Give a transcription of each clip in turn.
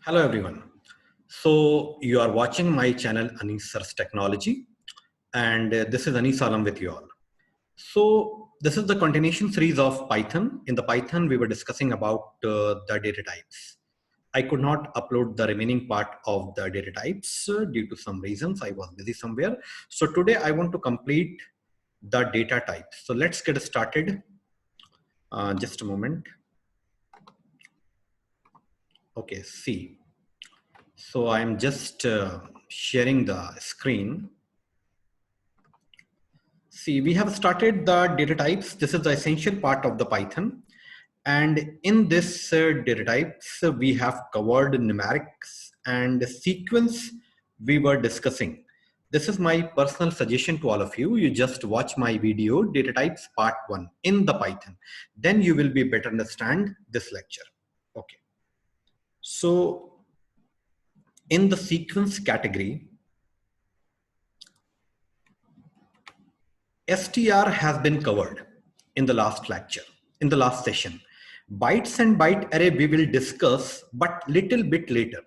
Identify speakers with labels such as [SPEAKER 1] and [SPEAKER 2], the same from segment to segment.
[SPEAKER 1] Hello everyone. So you are watching my channel Anis Search Technology, and this is Anis Alam with you all. So this is the continuation series of Python. In the Python, we were discussing about the data types. I could not upload the remaining part of the data types due to some reasons. I was busy somewhere. So today I want to complete the data types. So let's get started. Just a moment. Okay, see. So I'm just sharing the screen. See, we have started the data types. This is the essential part of the Python. And in this data types, we have covered numerics and sequence we were discussing. This is my personal suggestion to all of you. You just watch my video, data types part 1 in the Python. Then you will be better understand this lecture. Okay. So in the sequence category, str has been covered in the last lecture, in the last session. Bytes and byte array we will discuss, but little bit later.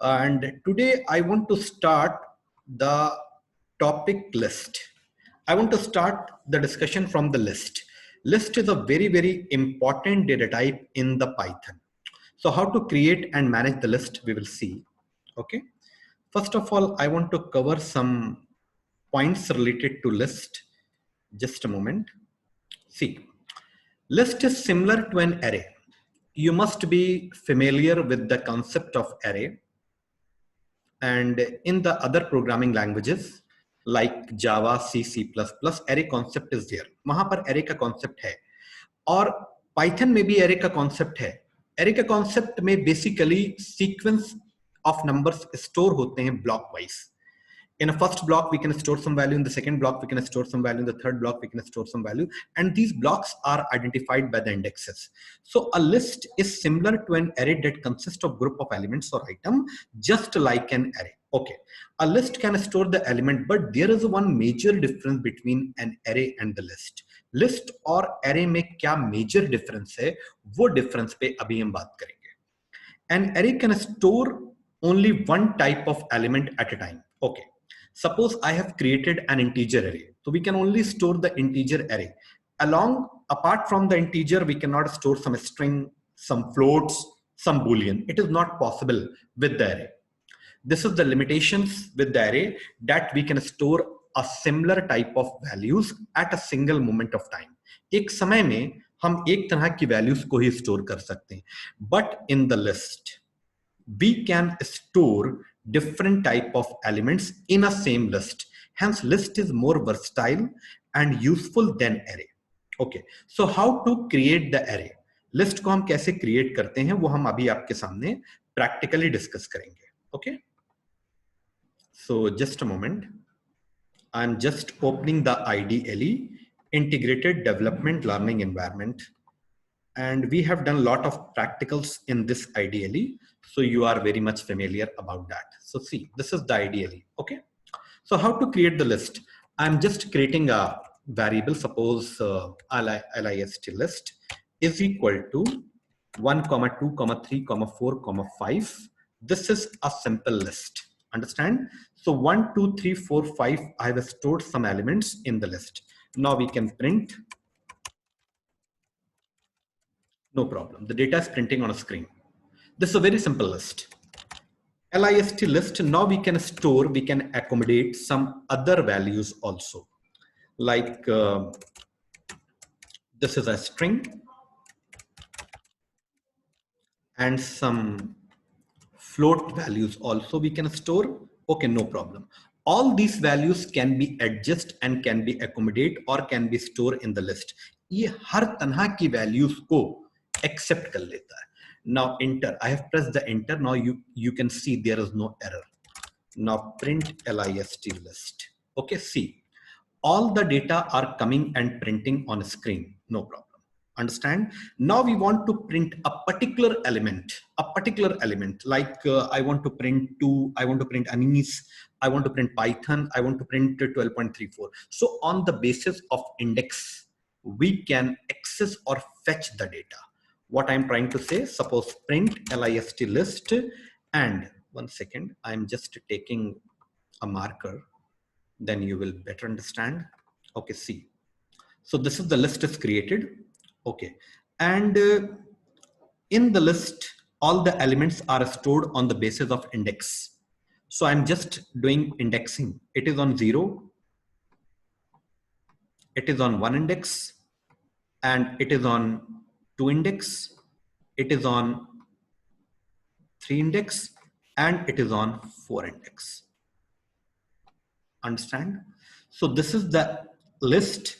[SPEAKER 1] And today I want to start the topic list. I want to start the discussion from the list. List is a very, very important data type in the Python. So how to create and manage the list, we will see. Okay. First of all, I want to cover some points related to list. Just a moment. See, list is similar to an array. You must be familiar with the concept of array. And in the other programming languages like Java, C, C++, array concept is there. वहाँ पर array का concept है. और Python में भी array का concept है. Array का concept में basically sequence of numbers store होते हैं block wise. In a first block, we can store some value. In the second block, we can store some value. In the third block, we can store some value. And these blocks are identified by the indexes. So a list is similar to an array that consists of group of elements or item, just like an array. Okay. A list can store the element, but there is one major difference between an array and the list. List और array में क्या major difference है, वो difference पे अभी हम बात करेंगे. An array can store only one type of element at a time. Okay. Suppose I have created an integer array. So we can only store the integer array. Apart from the integer, we cannot store some string, some floats, some boolean. It is not possible with the array. This is the limitations with the array, that we can store a similar type of values at a single moment of time. एक समय में हम एक तरह की values को ही store कर सकते हैं. But in the list, we can store different type of elements in a same list. Hence, list is more versatile and useful than array. Okay. So how to create the array? List को हम कैसे create करते हैं वो हम अभी आपके सामने practically discuss करेंगे. Okay. So just a moment. I'm just opening the IDLE, Integrated Development Learning Environment. And we have done a lot of practicals in this IDLE. So you are very much familiar about that. So see, this is the IDLE. Okay. So how to create the list? I'm just creating a variable. Suppose list list is equal to 1, 2, 3, 4, 5. This is a simple list. Understand? So 1, 2, 3, 4, 5. I have stored some elements in the list. Now we can print. No problem. The data is printing on a screen. This is a very simple list. List list. Now we can store, we can accommodate some other values also. Like this is a string and some float values also we can store. Okay, no problem. All these values can be adjusted and can be accommodated or can be stored in the list. ये हर तरह की values को accept कर लेता है. Now enter. I have pressed the enter. Now you can see there is no error. Now print list list. Okay, see. All the data are coming and printing on a screen. No problem. Understand? Now we want to print a particular element. Like I want to print 2, I want to print Anis, I want to print Python, I want to print 12.34. So on the basis of index, we can access or fetch the data. What I'm trying to say, suppose print list list And one second, I'm just taking a marker, then you will better understand. Okay, see. So this is the list is created. Okay. And in the list, all the elements are stored on the basis of index. So I'm just doing indexing. It is on 0, it is on 1 index, and it is on 2 index, it is on 3 index, and it is on 4 index. Understand? So this is the list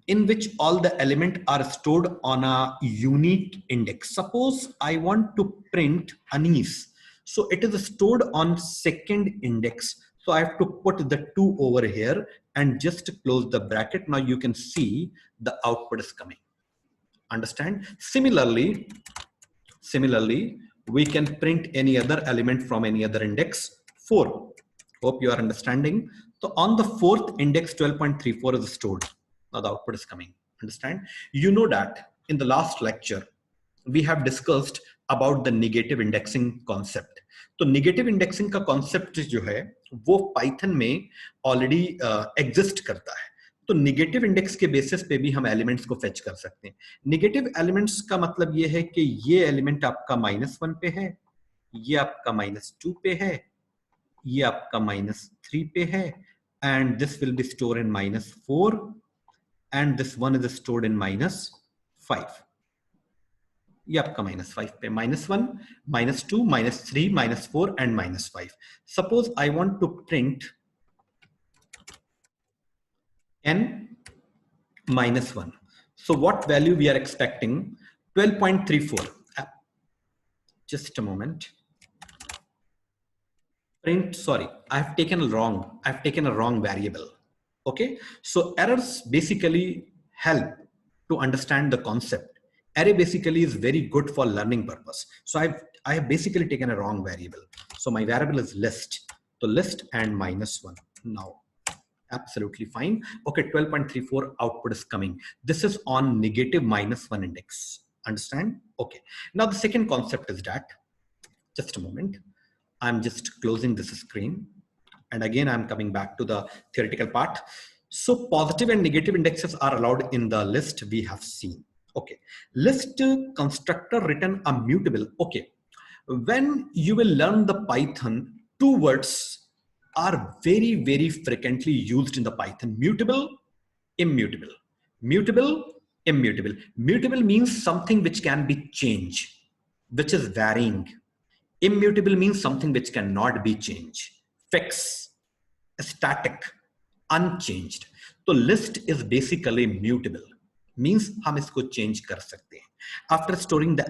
[SPEAKER 1] in which all the elements are stored on a unique index. Suppose I want to print Anis. So it is stored on second index. So I have to put the 2 over here and just close the bracket. Now you can see the output is coming. Understand? Similarly, we can print any other element from any other index. 4. Hope you are understanding. So on the 4th index, 12.34 is stored. Now the output is coming. Understand? You know that in the last lecture, we have discussed about the negative indexing concept. तो negative indexing का concept जो है वो Python में already exist करता है. तो negative index के बेसिस पे भी हम एलिमेंट्स को फेच कर सकते हैं. नेगेटिव एलिमेंट्स का मतलब ये है कि ये एलिमेंट आपका -1 पे है, ये आपका -2 पे है, ये आपका -3 पे है, and this will B store in -4 and this one is stored in -5. ये आपका -5 पे, -1, -2, -3, -4 and -5. Suppose I want to print n -1. So what value we are expecting? 12.34. Just a moment. Print, sorry, I've taken a wrong variable. Okay, so errors basically help to understand the concept. Array basically is very good for learning purpose. So I have basically taken a wrong variable. So my variable is list. So list and -1. Now, absolutely fine. Okay, 12.34 output is coming. This is on negative -1 index. Understand? Okay. Now the second concept is that, just a moment. I'm just closing this screen. And again, I'm coming back to the theoretical part. So positive and negative indexes are allowed in the list we have seen. Okay, list constructor written a mutable. Okay, when you will learn the Python, 2 words are very, very frequently used in the Python: mutable, immutable. Mutable, immutable. Mutable means something which can be changed, which is varying. Immutable means something which cannot be changed. Fixed, static, unchanged. So list is basically mutable. Means हम इसको change कर सकते हैं. After storing the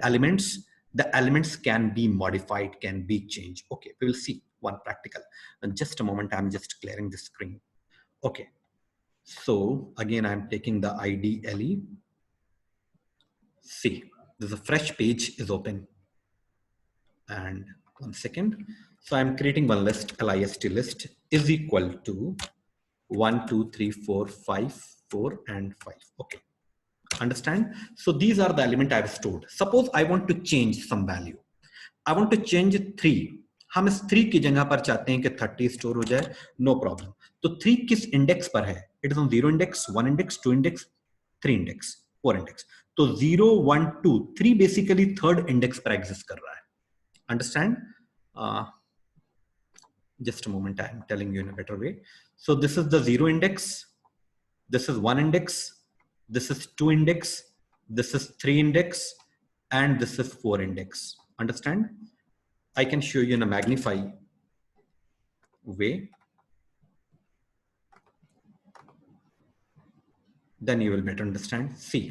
[SPEAKER 1] elements can be modified, can be changed. Okay, we will see one practical. In just a moment, I'm just clearing the screen. Okay. So again, I'm taking the IDLE. See, there's a fresh page is open. And one second. So I'm creating one list, list list is equal to 1, 2, 3, 4, 5, 4, and 5. Okay. Understand? So these are the elements I've stored. Suppose I want to change some value. I want to change 3. हम इस 3 की जगह पर चाहते हैं कि 30 store हो जाए. No problem. तो 3 किस इंडेक्स पर है? It is on 0 index, 1 index, 2 index, 3 index, 4 index. तो 0, 1, 2, 3 बेसिकली थर्ड इंडेक्स पर एग्जिस्ट कर रहा है. Understand? Just a moment, I am telling you in a better way. So this is the 0 index, this is 1 index, this is 2 index, this is 3 index, and this is 4 index. Understand? I can show you in a magnify way. Then you will better understand. See,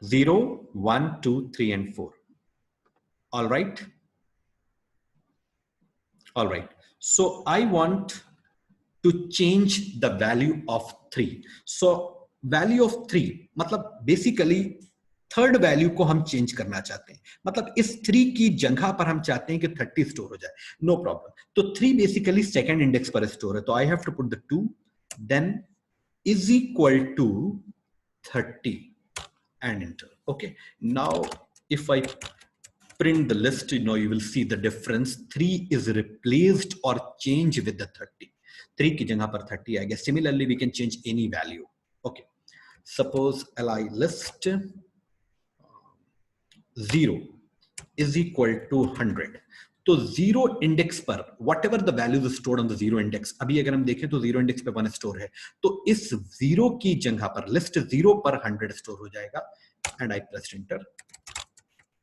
[SPEAKER 1] 0, 1, 2, 3, and 4. All right. All right. So I want to change the value of 3. So value of 3 मतलब basically third value को हम change करना चाहते हैं. मतलब इस 3 की जगह पर हम चाहते हैं कि 30 स्टोर हो जाए. No problem. तो 3 बेसिकली सेकंड इंडेक्स पर स्टोर है. तो I have to put the 2 then is equal to 30 and enter. Okay. Now if I print the list, you will see the difference. 3 is replaced or changed with the 30. 3 ki jagah par 30 I guess. Similarly, we can change any value. Okay. Suppose li list 0 is equal to 100. तो zero index पर what ever the values stored on the zero index, अभी अगर हम देखें तो zero index पे 1 store है, तो इस जीरो की जगह पर लिस्ट 0 पर 100 स्टोर हो जाएगा. And I press enter,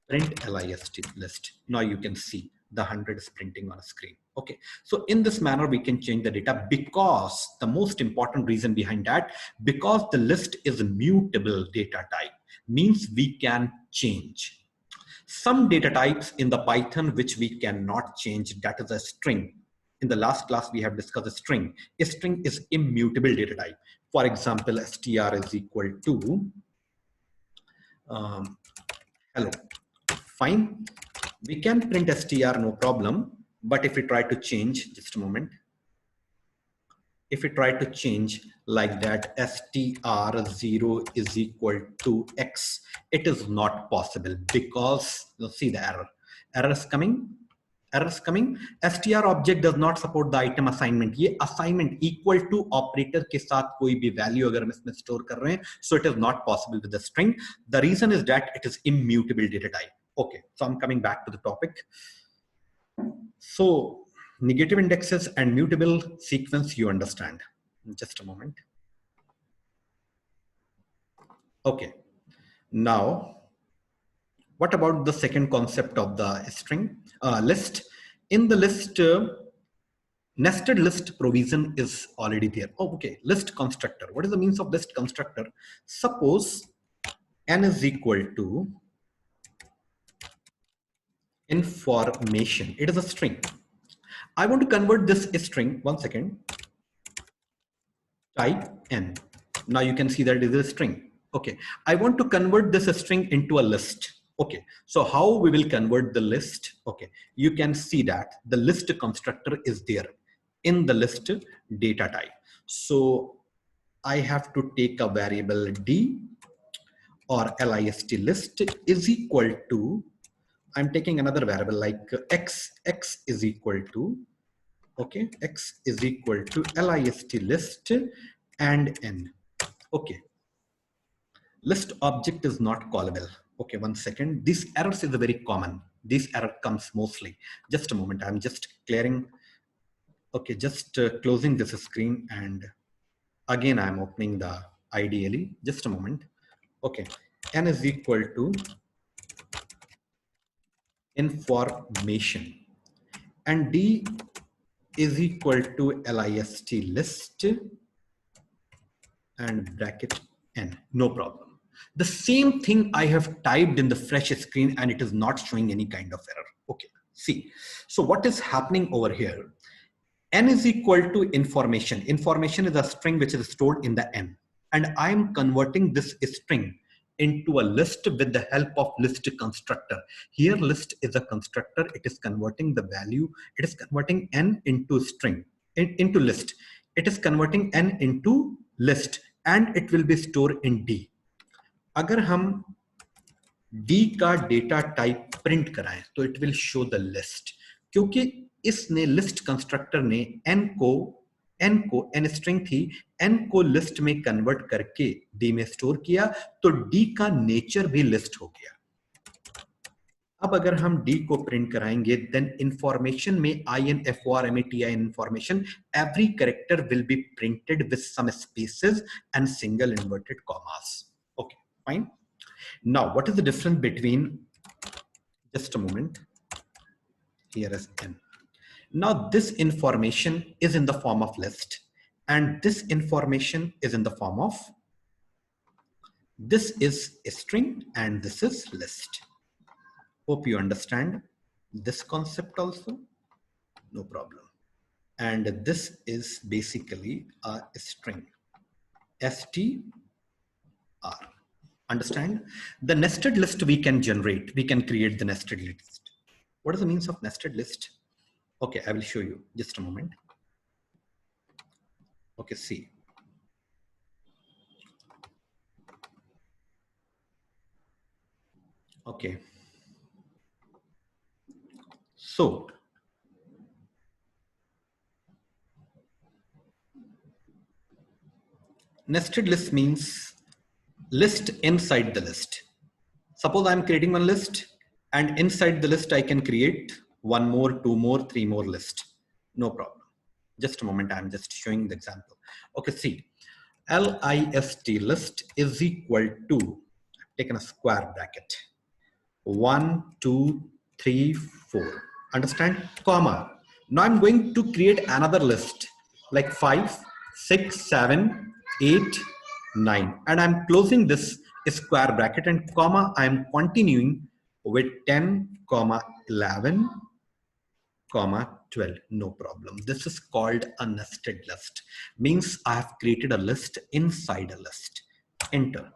[SPEAKER 1] print list list. Now you can see the 100 is printing on a screen. Okay, so in this manner we can change the data, because the most important reason behind that, because the list is mutable data type, means we can change some data types in the Python which we cannot change. That is a string. In the last class we have discussed a string. A string is immutable data type. For example, str is equal to hello. Fine, we can print str, no problem. But if we try to change, just a moment, if we try to change like that, str0 is equal to x, it is not possible, because you see the error is coming. str object does not support the item assignment. ये assignment equal to operator के साथ कोई भी value अगर हम इसमें store कर रहे हैं, so it is not possible with the string. The reason is that it is immutable data type. Okay, so I'm coming back to the topic. So negative indexes and mutable sequence, you understand. Just a moment. Okay, now what about the second concept of the string list? In the list, nested list provision is already there. Oh, okay, list constructor. What is the means of list constructor? Suppose n is equal to information. It is a string. I want to convert this string. 1 second. Type n. Now you can see that it is a string. Okay, I want to convert this string into a list. Okay, so how we will convert the list? Okay, you can see that the list constructor is there in the list data type. So I have to take a variable d or list list is equal to, I'm taking another variable like x is equal to, okay, x is equal to list list and n. Okay, list object is not callable. Okay, 1 second. This errors is a very common. This error comes mostly. Just a moment. I'm just clearing. Okay, just closing this screen, and again I'm opening the ideally. Just a moment. Okay, n is equal to information and d is equal to list list and bracket n. No problem. The same thing I have typed in the fresh screen and it is not showing any kind of error. Okay, see. So what is happening over here? N is equal to information. Information is a string which is stored in the n. And I'm converting this string into a list with the help of list constructor. Here list is a constructor. It is converting the value. It is converting n into string, into list. It is converting n into list and it will be stored in D. अगर हम D का data type print कराएं तो it will show the list, क्योंकि इसने list constructor ने n को n string थी, n को लिस्ट में कन्वर्ट करके D में स्टोर किया, तो D का नेचर भी लिस्ट हो गया. अब अगर हम D को प्रिंट कराएंगे, देन इंफॉर्मेशन में INFORMATI information, every character will be printed with some spaces and single inverted commas. Okay, fine. Now, what is the difference between, just a moment, here is n. Now, this information is in the form of list and this information is in the form of, this is a string and this is list. Hope you understand this concept also, no problem. And this is basically a string, str. Understand? The nested list we can generate, we can create the nested list. What is the means of nested list? Okay, I will show you, just a moment. Okay, see. Okay. So nested list means list inside the list. Suppose I'm creating one list, and inside the list I can create one more, two more, three more list. No problem. Just a moment, I'm just showing the example. Okay, see, list list is equal to, I've taken a square bracket, 1, 2, 3, 4. Understand? Comma. Now I'm going to create another list like 5, 6, 7, 8, 9. And I'm closing this square bracket and comma. I'm continuing with 10, comma 11, comma 12. No problem. This is called a nested list. Means I have created a list inside a list. Enter.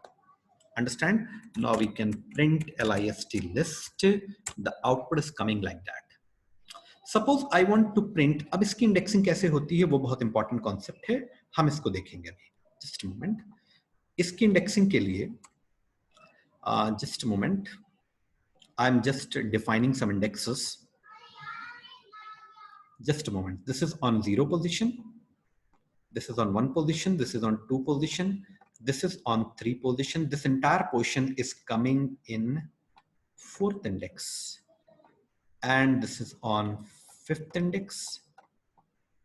[SPEAKER 1] Understand? Now we can print list list. The output is coming like that. Suppose I want to print, अब इसकी indexing कैसे होती है वो बहुत important concept है, हम इसको देखेंगे अभी. Just a moment. इसकी indexing के लिए just a moment. I'm just defining some indexes. Just a moment. This is on 0 position. This is on 1 position. This is on 2 position. This is on 3 position. This entire portion is coming in 4th index. And this is on 5th index,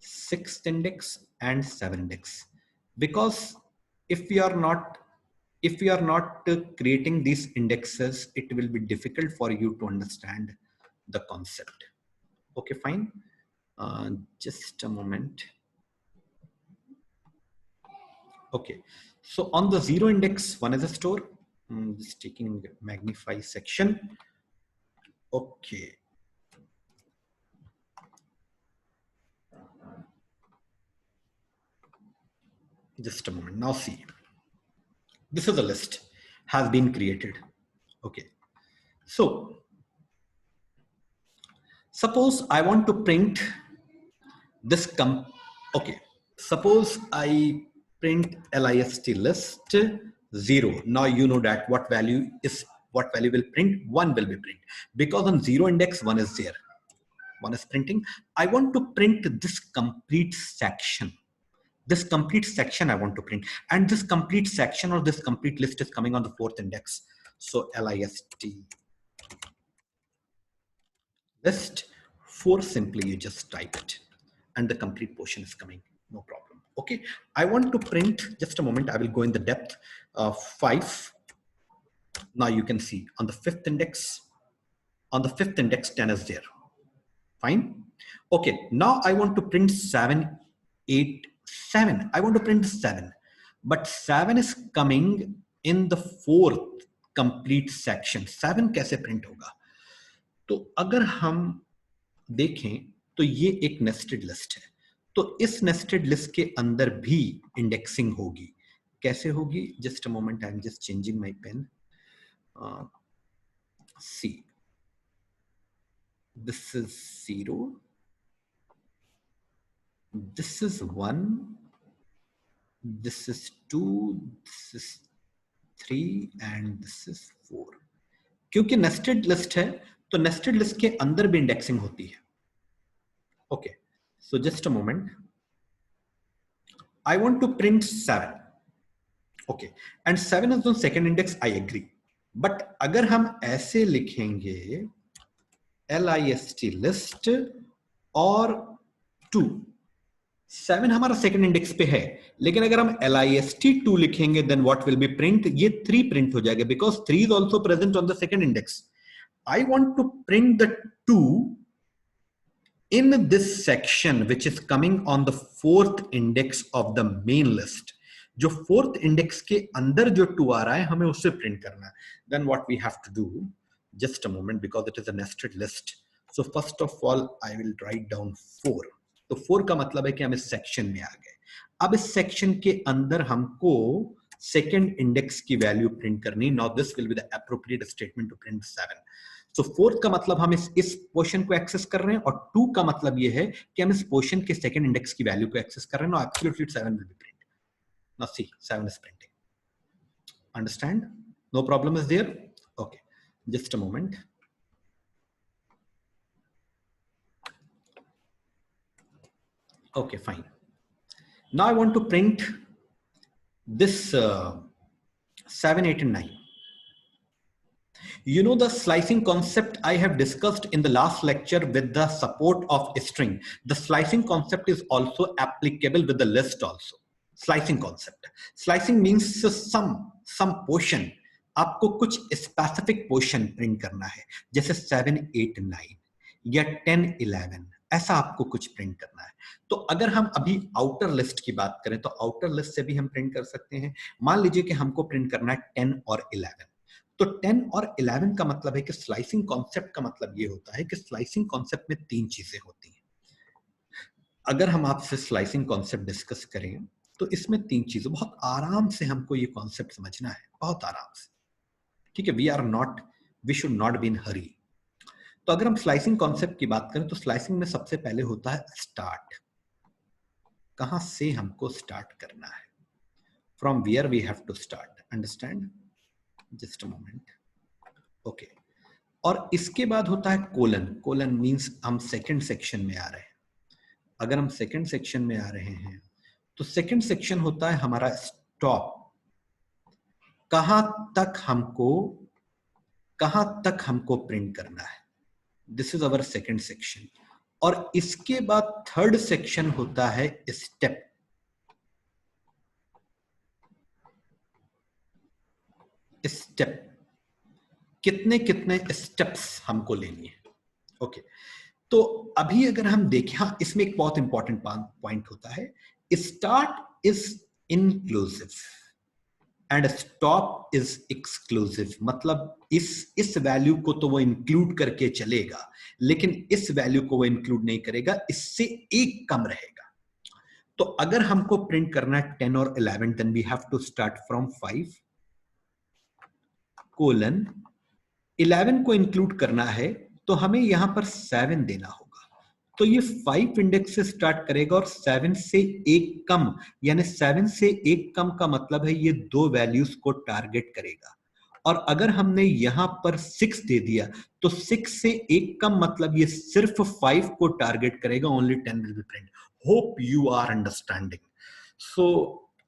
[SPEAKER 1] 6th index, and 7th index. Because if we are not creating these indexes, it will be difficult for you to understand the concept. Okay, fine. Just a moment. Okay, so on the 0 index, 1 is a store. Just taking magnify section. Okay. Just a moment. Now see, this is a list has been created. Okay. So suppose I want to print this okay. Suppose I print list list 0. Now you know that what value will print? 1 will be print, because on 0 index 1 is there. 1 is printing. I want to print this complete section. This complete section I want to print, and this complete section or this complete list is coming on the 4th index. So list list 4, simply you just type it and the complete portion is coming. No problem. Okay, I want to print, just a moment, I will go in the depth of 5. Now you can see on the 5th index, 10 is there. Fine. Okay, now I want to print 7, 8, 7. I want to print 7, but 7 is coming in the 4th complete section. 7 कैसे print होगा? तो अगर हम देखें तो ये एक nested list है. तो इस nested list के अंदर भी indexing होगी. कैसे होगी? Just a moment, I am just changing my pen. See, this is 0. This is 1, this is 2, this is 3, and this is 4. क्योंकि nested list है, तो nested list के अंदर भी indexing होती है. Okay, so just a moment. I want to print 7. Okay, and 7 is on 2nd index, I agree. But अगर हम ऐसे लिखेंगे list list और 2, 7 हमारा 2nd इंडेक्स पे है, लेकिन अगर हम list 2 लिखेंगे then what will be print? ये 3 print हो जाएगा, because 3 is also present on the 2nd index. I want to print the 2 in this section which is coming on the 4th index of the main list. जो 4th index के अंदर जो 2 आ रहा है हमें उससे print करना है. Then what we have to do, just a moment, because it is a nested list. So first of all I will write down 4. तो 4 का मतलब है कि हम इस सेक्शन में आ गए. अब इस सेक्शन के अंदर हमको सेकेंड इंडेक्स की वैल्यू प्रिंट करनी. Now this will be the appropriate statement to print 7. So 4 का मतलब हम इस पोर्शन को एक्सेस कर रहे हैं, और 2 का मतलब ये है कि हम इस पोर्शन के सेकेंड इंडेक्स की वैल्यू को एक्सेस कर रहे हैं. Now absolutely 7 will be print. Now see 7 is printing. Understand? No problem is there? Okay, just a moment. Okay, fine. Now I want to print this 7, 8, and 9. You know the slicing concept I have discussed in the last lecture with the support of a string. The slicing concept is also applicable with the list also. Slicing concept. Slicing means some portion. आपको कुछ specific portion print करना है, जैसे 7, 8, 9 या 10, 11, ऐसा आपको कुछ print करना है। तो अगर हम अभी आउटर लिस्ट की बात करें तो आउटर लिस्ट से भी हम प्रिंट कर सकते हैं। मान लीजिए कि हमको प्रिंट करना है 10 और 11, तो 10 और 11 का मतलब है कि स्लाइसिंग कॉन्सेप्ट का मतलब ये होता है कि स्लाइसिंग कॉन्सेप्ट में 3 चीजें होती हैं। अगर हम आपसे स्लाइसिंग कॉन्सेप्ट डिस्कस करें तो इसमें 3 चीजें, बहुत आराम से हमको ये कॉन्सेप्ट समझना है, बहुत आराम से, ठीक है। We should not be in hurry. तो अगर हम स्लाइसिंग कॉन्सेप्ट की बात करें तो स्लाइसिंग में सबसे पहले होता है स्टार्ट। कहां से हमको स्टार्ट करना है, from where we have to start, understand? Just a moment. Okay, और इसके बाद होता है कोलन। कोलन मींस हम सेकंड सेक्शन में आ रहे हैं। अगर हम सेकंड सेक्शन में आ रहे हैं तो सेकंड सेक्शन होता है हमारा स्टॉप। कहां तक हमको प्रिंट करना है, this is our second section. और इसके बाद थर्ड सेक्शन होता है स्टेप। स्टेप कितने कितने स्टेप्स हमको लेनी है। ओके, तो अभी अगर हम देखें, हाँ, इसमें एक बहुत इंपॉर्टेंट पॉइंट होता है, start is inclusive and stop is exclusive. मतलब इस वैल्यू को तो वो इंक्लूड करके चलेगा, लेकिन इस वैल्यू को वो इंक्लूड नहीं करेगा, इससे एक कम रहेगा। तो अगर हमको प्रिंट करना है 10 और 11, then we have to start from 5 colon 11 को इंक्लूड करना है तो हमें यहां पर 7 देना होगा। तो ये 5 इंडेक्स से स्टार्ट करेगा और 7 से एक कम, यानी 7 से एक कम का मतलब है ये 2 वैल्यूज को टारगेट करेगा। और अगर हमने यहां पर 6 दे दिया तो 6 से एक कम मतलब ये सिर्फ 5 को टारगेट करेगा, only 10 will be print. Hope you are understanding. So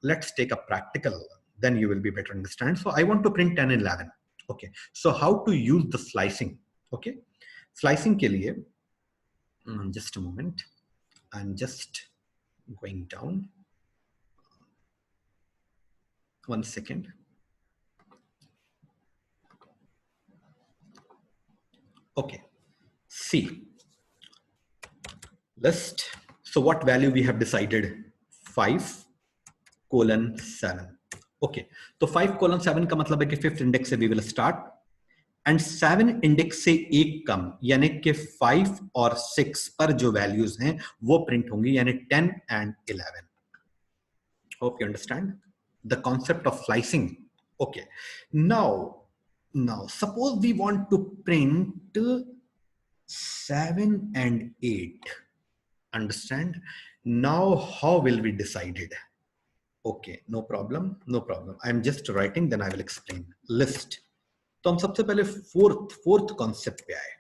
[SPEAKER 1] let's take a practical, then you will be better understand. So I want to print 10 and 11. Okay, so how to use the slicing? Okay, slicing के लिए just a moment, I'm just going down, 1 second. Okay, see list. So what value we have decided? 5 colon 7. Okay, तो 5 colon 7 का मतलब है कि 5th index से we will start, and 7 index से एक कम यानी कि 5 और 6 पर जो वैल्यूज हैं वो प्रिंट होंगी, यानी 10 and 11. Hope you understand the concept of slicing. Okay, now suppose we want to print 7 and 8. Understand? Now how will we decide it? Okay, no problem. I'm just writing, then I will explain. List. तो हम सबसे पहले fourth concept पे आए।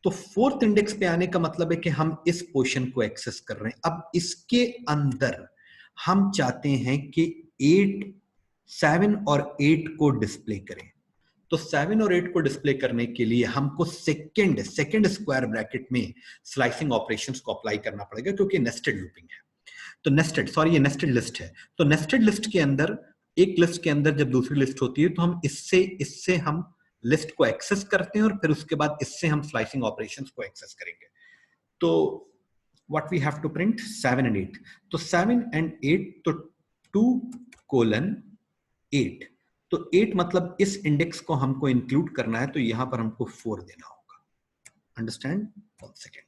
[SPEAKER 1] तो fourth index पे आने का मतलब है कि हम इस पोर्शन को एक्सेस कर रहे हैं। अब इसके अंदर हम चाहते हैं कि 7 और 8 को डिस्प्ले करें। तो 7 और 8 को डिस्प्ले करने के लिए हमको सेकंड स्क्वायर ब्रैकेट में स्लाइसिंग ऑपरेशंस को अप्लाई करना पड़ेगा, क्योंकि नेस्टेड लूपिंग है। तो ये नेस्टेड लिस्ट है। तो नेस्टेड लिस्ट के अंदर, एक लिस्ट के अंदर जब दूसरी लिस्ट होती है तो हम इससे हम लिस्ट को एक्सेस करते हैं और फिर उसके बाद इससे हम स्लाइसिंग ऑपरेशंस को एक्सेस करेंगे। तो what we have to print 7 and 8. तो 7 and 8, तो 2 colon 8, तो 8 मतलब इस इंडेक्स को हमको इंक्लूड करना है, तो यहां पर हमको 4 देना होगा। अंडरस्टैंड? 1 सेकेंड।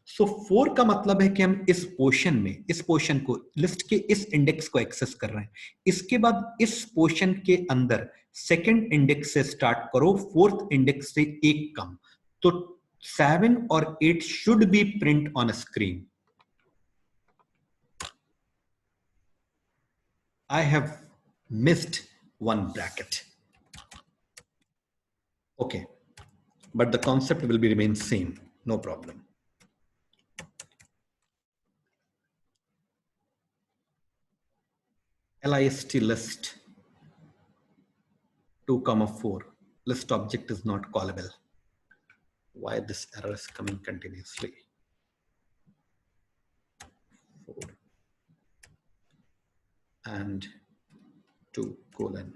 [SPEAKER 1] सो 4 का मतलब है कि हम इस पोर्शन को, लिस्ट के इस इंडेक्स को एक्सेस कर रहे हैं। इसके बाद इस पोर्शन के अंदर सेकंड इंडेक्स से स्टार्ट करो, फोर्थ इंडेक्स से एक कम, तो 7 और 8 should be print on screen. I have missed one bracket. Okay, but the concept will be remain same, no problem. list list 2 comma 4 list object is not callable. Why this error is coming continuously? 4 and 2 colon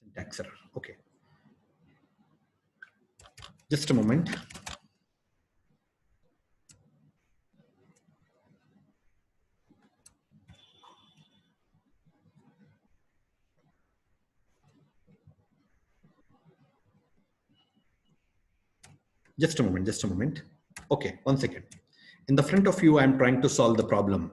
[SPEAKER 1] syntax error. Okay, just a moment. Just a moment, just a moment. Okay, 1 second. In the front of you, I'm trying to solve the problem.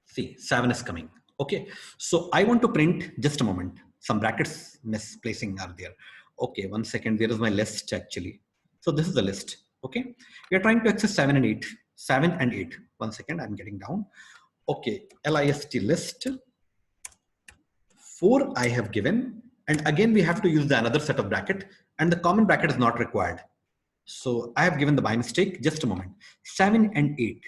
[SPEAKER 1] See, 7 is coming. Okay, so I want to print, just a moment. Some brackets misplacing are there. Okay, 1 second. There is my list actually. So this is the list. Okay, we are trying to access 7 and 8. 7 and 8. 1 second, I'm getting down. Okay, list list 4 I have given. And again, we have to use the another set of bracket, and the common bracket is not required. So I have given the by mistake. Just a moment. 7 and 8.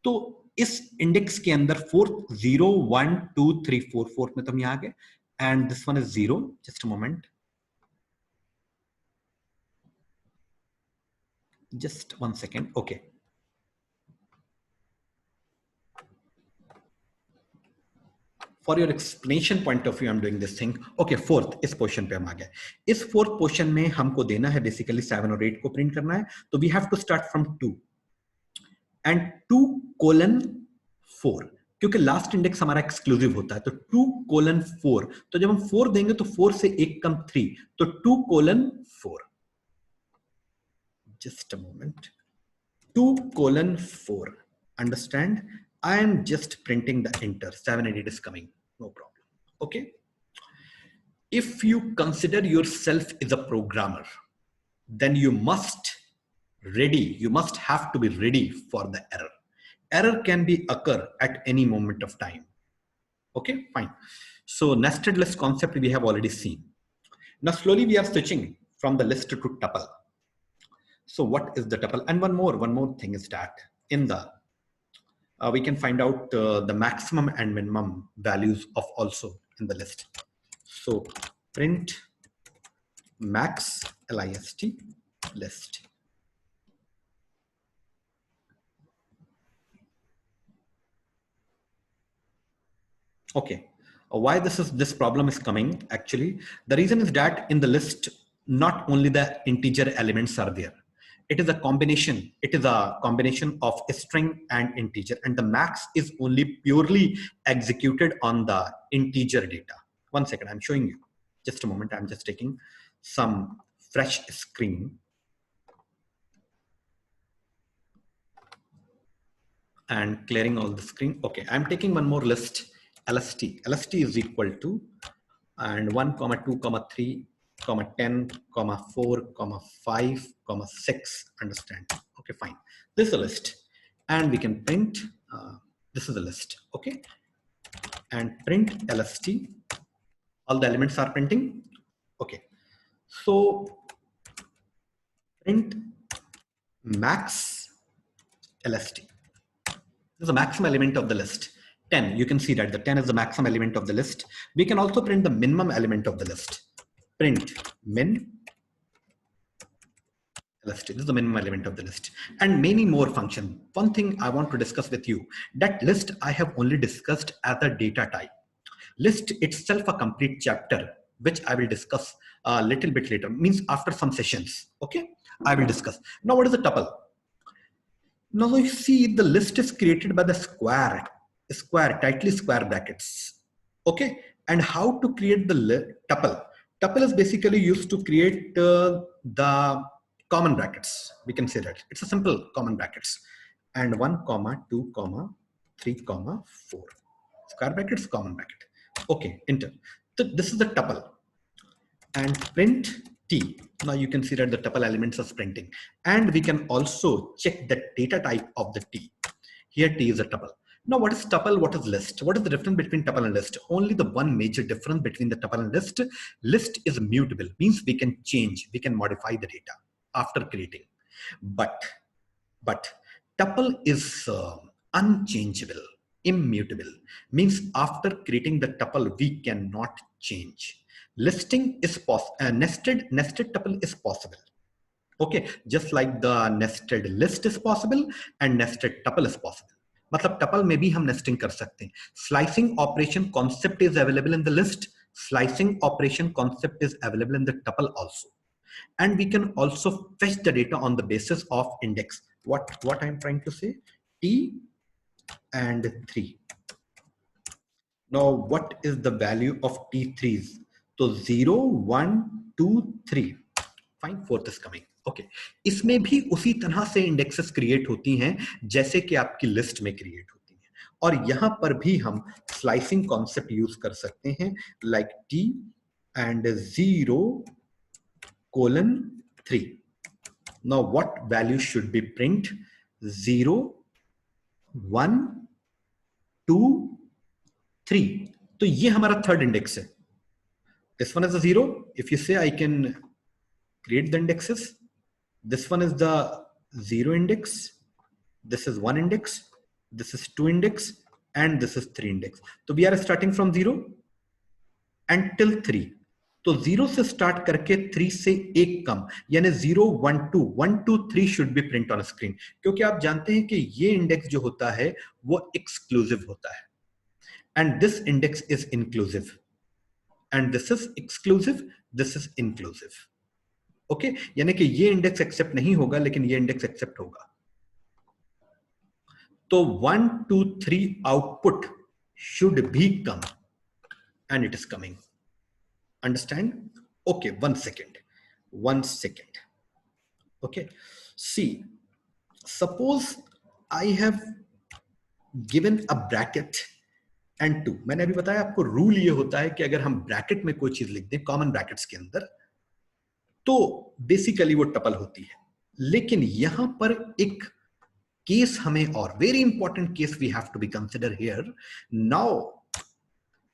[SPEAKER 1] तो इस index के अंदर 4th 0 1 2 3 4 4th में तो हम यहाँ आ गए, and this one is 0. Just a moment. Just 1 second. Okay. For your explanation point of view, I'm doing this thing. Okay, 4th इस पोर्शन पे हम आ गए. इस 4th पोर्शन में हमको देना है बेसिकली 7 और 8 को प्रिंट करना है. तो we have to start from 2 and 2 colon 4, क्योंकि लास्ट इंडेक्स हमारा एक्सक्लूसिव होता है. तो 2 colon 4, तो जब हम 4 देंगे तो 4 से 1 कम 3, तो 2 colon 4. Just a moment. 2 colon 4. Understand? I am just printing the enter. 7 and 8 is coming. No problem. Okay. If you consider yourself as a programmer, then you must have to be ready for the error. Error can be occur at any moment of time. Okay, fine. So nested list concept we have already seen. Now slowly we are switching from the list to tuple. So what is the tuple? And one more thing is that in the we can find out the maximum and minimum values of also in the list. So print max list. Okay, why this problem is coming? Actually, the reason is that in the list, not only the integer elements are there. It is a combination. It is a combination of a string and integer, and the max is only purely executed on the integer data. 1 second, I'm showing you. Just a moment. I'm just taking some fresh screen. And clearing all the screen. Okay, I'm taking one more list. LST is equal to and 1 comma 2 comma 3 comma 10 comma 4 comma 5 comma 6. Understand? Okay, fine. This is a list, and we can print. This is a list. Okay, and print LST. All the elements are printing. Okay, so print max LST. This is the maximum element of the list. 10, you can see that the 10 is the maximum element of the list. We can also print the minimum element of the list. Print min LST. This is the minimum element of the list. And many more functions. One thing I want to discuss with you, that list I have only discussed as a data type. List itself a complete chapter, which I will discuss a little bit later, means after some sessions. Okay, I will discuss. Now what is a tuple? Now you see the list is created by the square, tightly square brackets. Okay, and how to create the tuple? Tuple is basically used to create the common brackets. We can say that it's a simple common brackets, and 1 comma 2 comma 3 comma 4 square brackets, common bracket. Okay, enter. So this is the tuple, and print T. Now you can see that the tuple elements are printing, and we can also check the data type of the T. Here T is a tuple. Now what is tuple? What is list? What is the difference between tuple and list? Only the one major difference between the tuple and list. List is mutable, means we can change, we can modify the data after creating. But tuple is unchangeable, immutable, means after creating the tuple, we cannot change. Listing is nested tuple is possible. Okay, just like the nested list is possible and nested tuple is possible. मतलब tuple में भी हम nesting कर सकते हैं. Slicing operation concept is available in the list. Slicing operation concept is available in the tuple also. And we can also fetch the data on the basis of index. What I'm trying to say? T and 3. Now, what is the value of T3s? So 0, 1, 2, 3. Fine, fourth is coming. Okay. इसमें भी उसी तरह से indexes create होती हैं जैसे कि आपकी लिस्ट में क्रिएट होती हैं, और यहां पर भी हम स्लाइसिंग कॉन्सेप्ट यूज कर सकते हैं, like T and 0, 3. Now what value should be print? 0, 1, 2, 3. तो ये हमारा थर्ड इंडेक्स है. This one is a 0. If you say I can create the indexes, this one is the 0 index, this is 1 index, this is 2 index, and this is 3 index. So we are starting from 0 until 3. तो 0 से start करके 3 से एक कम, यानी 0, 1, 2, 1, 2, 3 should be print on screen, क्योंकि आप जानते हैं कि ये इंडेक्स जो होता है वो एक्सक्लूसिव होता है, and this index is inclusive, and this is exclusive, this is inclusive. Okay, यानी कि ये इंडेक्स एक्सेप्ट नहीं होगा लेकिन ये इंडेक्स एक्सेप्ट होगा. तो 1, 2, 3 आउटपुट शुड भी come, and it is coming. Understand? Okay, 1 second. 1 second. Okay. See, suppose I have given a bracket and 2. मैंने अभी बताया आपको रूल ये होता है कि अगर हम ब्रैकेट में कोई चीज लिख दें कॉमन ब्रैकेट्स के अंदर तो बेसिकली वो टपल होती है. लेकिन यहां पर एक केस हमें, और very important case we have to be consider here. Now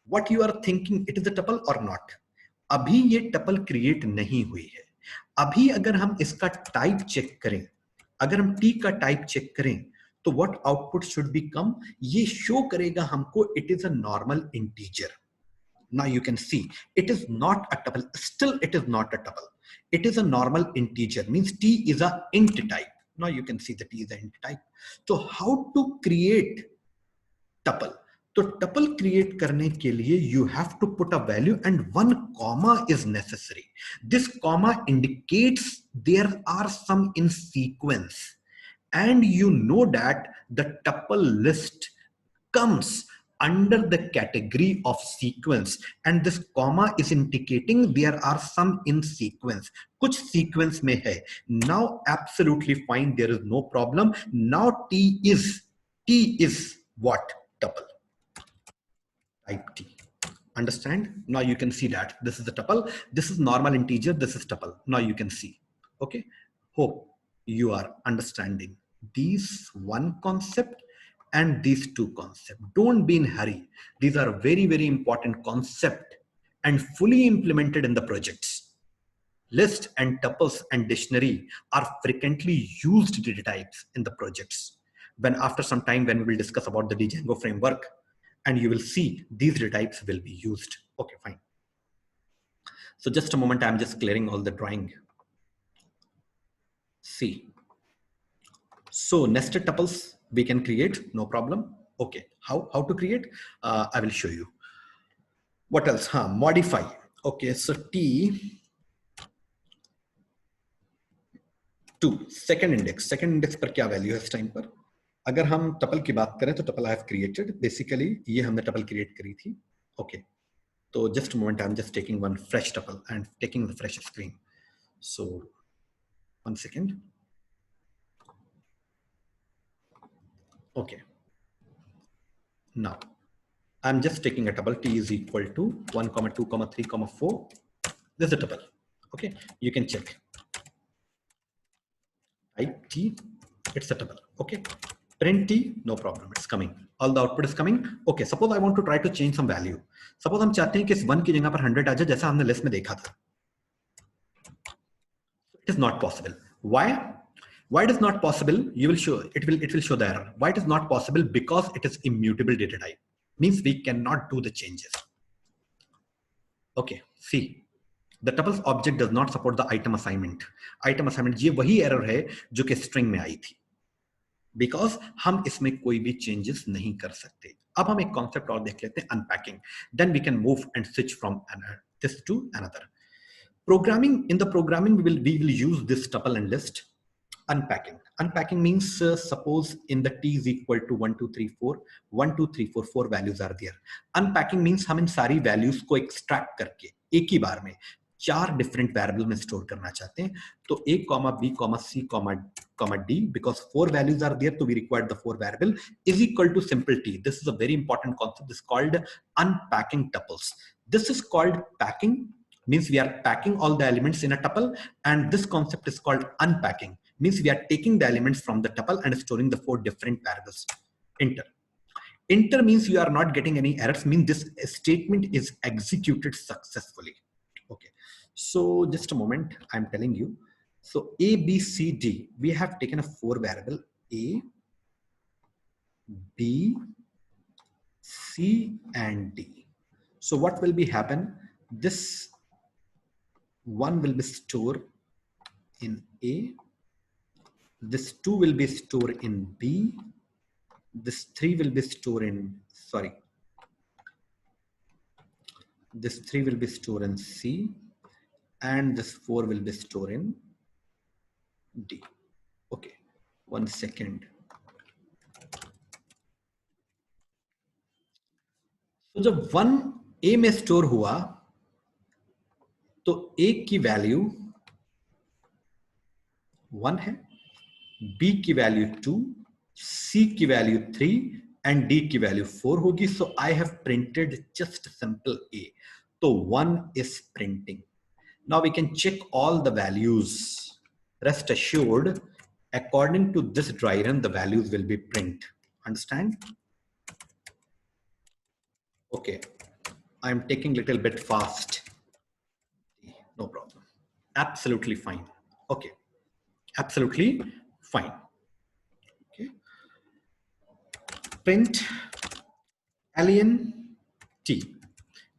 [SPEAKER 1] what you are thinking, it is a tuple और नॉट? अभी ये टपल क्रिएट नहीं हुई है. अभी अगर हम इसका टाइप चेक करें, अगर हम टी का टाइप चेक करें तो व्हाट आउटपुट शुड बी कम, ये शो करेगा हमको it is a normal integer. Now you can see it is not a tuple, still it is not a tuple, it is a normal integer, means t is a int type. Now you can see that t is an int type. So how to create tuple? तो tuple create करने के लिए you have to put a value and 1 comma is necessary. This comma indicates there are some in sequence, and you know that the tuple list comes under the category of sequence, and this comma is indicating there are some in sequence. कुछ sequence में है. Now absolutely fine, there is no problem. Now t is what? Tuple. Type T. Understand? Now you can see that this is the tuple, this is normal integer, this is tuple. Now you can see. Okay, hope you are understanding these one concept and these two concepts. Don't be in hurry. These are very, very important concept and fully implemented in the projects. List and tuples and dictionary are frequently used data types in the projects. When after some time, when we will discuss about the Django framework, and you will see these data types will be used. Okay, fine. So just a moment, I'm just clearing all the drawing. See. So nested tuples we can create, no problem. Okay, how to create? I will show you. What else? Modify. Okay, so T2, second index पर क्या value है इस time पर? अगर हम tuple की बात करें तो tuple I have created, basically ये हमने टपल क्रिएट करी थी. ओके, तो just moment, I am just taking one fresh tuple and taking the fresh screen. So 1 second. Okay. Now, I'm just taking a tuple. T is equal to 1, 2, 3, 4. This is a tuple. Okay, you can check. Type T, it's a tuple. Okay, print T, no problem. It's coming. All the output is coming. Okay, suppose I want to try to change some value. Suppose हम चाहते हैं कि इस 1 की जगह पर 100 आ जाए, जैसा हमने लिस्ट में देखा था. It is not possible. Why? Why it is not possible? You will show it will show the error. Why it is not possible? Because it is immutable data type. Means we cannot do the changes. Okay, see. The tuples object does not support the item assignment. Item assignment ये वही error है जो कि string में आई थी. Because हम इसमें कोई भी changes नहीं कर सकते. अब हम एक concept और देख लेते हैं, unpacking. Then we can move and switch from this to another. Programming, in the programming we will use this tuple and list. Unpacking means suppose in the t is equal to 1 2 3 4 1 2 3 4 4 values are there. Unpacking means हम इन सारी values को extract करके एक ही बार में 4 different variable में store करना चाहते हैं. तो a, b, c, d, because 4 values are there, so we require the 4 variable is equal to simple t. This is a very important concept. This is called unpacking tuples. This is called packing, means we are packing all the elements in a tuple, and this concept is called unpacking, means we are taking the elements from the tuple and storing the 4 different variables. Enter means you are not getting any errors, means this statement is executed successfully. Okay, so just a moment, I'm telling you. So a, b, c, d, we have taken a 4 variable a, b, c, and d. So what will be happen? This one will be stored in a, this 2 will be stored in b, this 3 will be stored in, this 3 will be stored in c, and this 4 will be stored in d. Okay, 1 second. तो जब 1 a में store हुआ तो a की value 1 है, b की value 2, c की value 3 and d की वैल्यू 4 होगी. So I have printed just simple a. So 1 is printing. Now we can check all the values. Rest assured, according to this dry run, the values will be print. Understand? Okay, I'm taking little bit fast. No problem. Absolutely fine. Okay, absolutely fine. Okay. Print alien t.